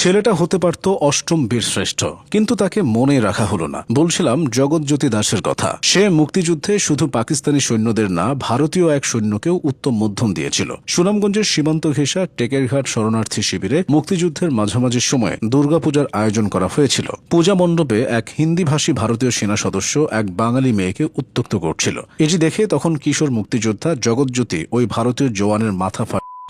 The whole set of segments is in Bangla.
ছেলেটা হতে পারত অষ্টম বীরশ্রেষ্ঠ, কিন্তু তাকে মনে রাখা হলো না। বলছিলাম জগৎজ্যোতি দাসের কথা। সে মুক্তিযুদ্ধে শুধু পাকিস্তানি সৈন্যদের না, ভারতীয় এক সৈন্যকেও উত্তম মধ্যম দিয়েছিল। সুনামগঞ্জের সীমান্ত ঘেঁষা টেকেরঘাট শরণার্থী শিবিরে মুক্তিযুদ্ধের মাঝামাঝি সময়ে দুর্গাপূজার আয়োজন করা হয়েছিল। পূজা মণ্ডপে এক হিন্দিভাষী ভারতীয় সেনা সদস্য এক বাঙালি মেয়েকে উত্ত্যক্ত করছিল। এটি দেখে তখন কিশোর মুক্তিযোদ্ধা জগৎজ্যোতি ওই ভারতীয় জওয়ানের মাথা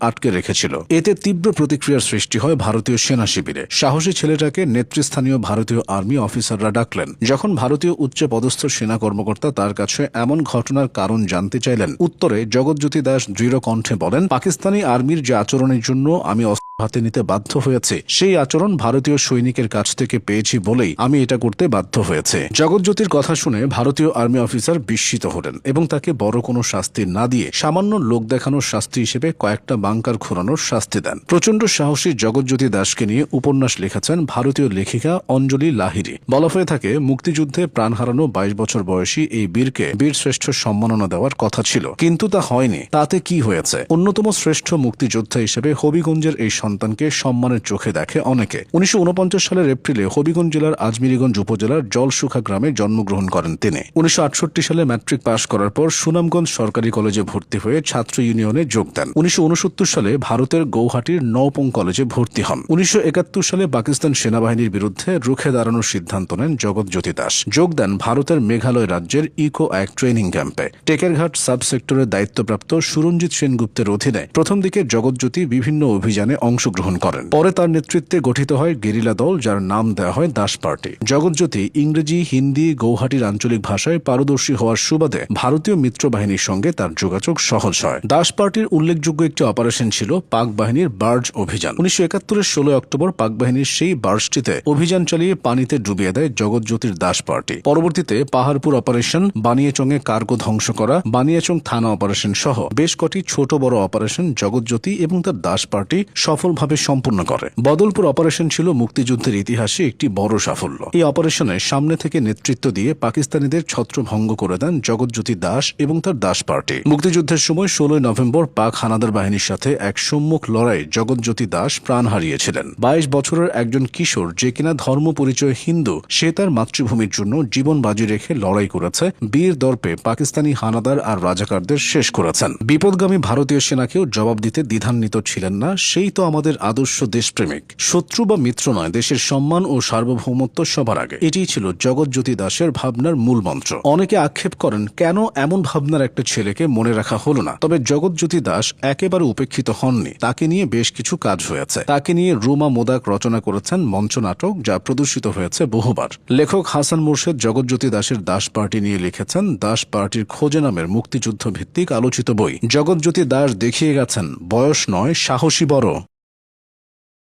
আটকে রেখেছিল। এতে তীব্র প্রতিক্রিয়ার সৃষ্টি হয় ভারতীয় সেনা শিবিরে। সাহসী ছেলেটাকে নেতৃস্থানীয় ভারতীয় আর্মি অফিসাররা ডাকলেন। যখন ভারতীয় উচ্চ পদস্থ সেনা কর্মকর্তা তার কাছে এমন ঘটনার কারণ জানতে চাইলেন, উত্তরে জগৎজ্যোতি দাস দৃঢ় কণ্ঠে বলেন, পাকিস্তানি আর্মির যে আচরণের জন্য আমি হাতে নিতে বাধ্য হয়েছে, সেই আচরণ ভারতীয় সৈনিকের কাছ থেকে পেয়েছি বলেই আমি এটা করতে বাধ্য হয়েছে। জগৎজ্যোতির কথা শুনে ভারতীয় আর্মি অফিসার বিস্মিত হলেন এবং তাকে বড় কোনো শাস্তি না দিয়ে সামান্য লোক দেখানোর শাস্তি হিসেবে কয়েকটা বাংকার ঘোরানোর শাস্তি দেন। প্রচণ্ড সাহসী জগৎজ্যোতি দাসকে নিয়ে উপন্যাস লিখেছেন ভারতীয় লেখিকা অঞ্জলি লাহিড়ী। বলা হয়ে থাকে, মুক্তিযুদ্ধে প্রাণ হারানো 22 বছর বয়সী এই বীরকে বীরশ্রেষ্ঠ সম্মাননা দেওয়ার কথা ছিল, কিন্তু তা হয়নি। তাতে কি হয়েছে? অন্যতম শ্রেষ্ঠ মুক্তিযোদ্ধা হিসেবে হবিগঞ্জের এই সন্তানকে সম্মানের চোখে দেখে অনেকে। 1949 সালের এপ্রিলে হবিগঞ্জ জেলার আজমিরিগঞ্জ উপজেলার জলসুখা গ্রামে জন্মগ্রহণ করেন তিনি। 1968 সালে ম্যাট্রিক পাশ করার পর সুনামগঞ্জ সরকারি কলেজে ভর্তি হয়ে ছাত্র ইউনিয়নে যোগ দেন। 1969 সালে ভারতের গৌহাটির নওপং কলেজে ভর্তি হন। 1971 সালে পাকিস্তান সেনাবাহিনীর বিরুদ্ধে রুখে দাঁড়ানোর সিদ্ধান্ত নেন জগৎজ্যোতি দাস। যোগ দেন ভারতের মেঘালয় রাজ্যের ইকো এক ট্রেনিং ক্যাম্পে। টেকেরঘাট সাব সেক্টরের দায়িত্বপ্রাপ্ত সুরঞ্জিত সেনগুপ্তের অধীনে প্রথম দিকে জগৎজ্যোতি বিভিন্ন অভিযানে অংশগ্রহণ করেন। পরে তার নেতৃত্বে গঠিত হয় গেরিলা দল, যার নাম দেওয়া হয় দাস পার্টি। জগৎজ্যোতি ইংরেজি, হিন্দি, গৌহাটির আঞ্চলিক ভাষায় পারদর্শী হওয়ার সুবাদে ভারতীয় মিত্র বাহিনীর সঙ্গে তার যোগাযোগ সহজ হয়। দাস পার্টির উল্লেখযোগ্য একটি অপারেশন ছিল পাক বাহিনীর বার্জ অভিযান। 1971 16 অক্টোবর পাক বাহিনীর সেই বার্জটিতে অভিযান চালিয়ে পানিতে ডুবিয়ে দেয় জগৎজ্যোতির দাস পার্টি। পরবর্তীতে পাহাড়পুর অপারেশন, বানিয়াচংয়ে কার্গো ধ্বংস করা, বানিয়াচং থানা অপারেশন সহ বেশ কটি ছোট বড় অপারেশন জগৎজ্যোতি এবং তার দাস পার্টি সফলভাবে সম্পূর্ণ করে। বদলপুর অপারেশন ছিল মুক্তিযুদ্ধের ইতিহাসে একটি বড় সাফল্য। এই অপারেশনে সামনে থেকে নেতৃত্ব দিয়ে পাকিস্তানিদের ছত্রভঙ্গ করে দেন জগৎজ্যোতি দাস এবং তার দাস পার্টি। মুক্তিযুদ্ধের সময় 16 নভেম্বর পাক হানাদার বাহিনীর সাথে এক সম্মুখ লড়াই জগৎজ্যোতি দাস প্রাণ হারিয়েছিলেন। 22 বছরের একজন কিশোর, যে কিনা ধর্ম পরিচয় হিন্দু, সে তার মাতৃভূমির জন্য জীবন বাজি রেখে লড়াই করেছে। বীর দর্পে পাকিস্তানি হানাদার আর রাজাকারদের শেষ করেছেন। বিপদগামী ভারতীয় সেনাকেও জবাব দিতে দ্বিধান্বিত ছিলেন না। সেই তো আমাদের আদর্শ দেশপ্রেমিক। শত্রু বা মিত্র নয়, দেশের সম্মান ও সার্বভৌমত্ব সবার আগে। এটিই ছিল জগৎজ্যোতি দাসের ভাবনার মূল মন্ত্র। অনেকে আক্ষেপ করেন, কেন এমন ভাবনার একটা ছেলেকে মনে রাখা হলো না। তবে জগৎজ্যোতি দাস একেবারে উপেক্ষিত হননি। তাকে নিয়ে বেশ কিছু কাজ হয়েছে। তাকে নিয়ে রুমা মোদাক রচনা করেছেন মঞ্চনাটক, যা প্রদর্শিত হয়েছে বহুবার। লেখক হাসান মুর্শেদ জগৎজ্যোতি দাসের দাস পার্টি নিয়ে লিখেছেন দাস পার্টির খোঁজে নামের মুক্তিযুদ্ধ ভিত্তিক আলোচিত বই। জগৎজ্যোতি দাস দেখিয়ে গেছেন, বয়স নয়, সাহসী বড়।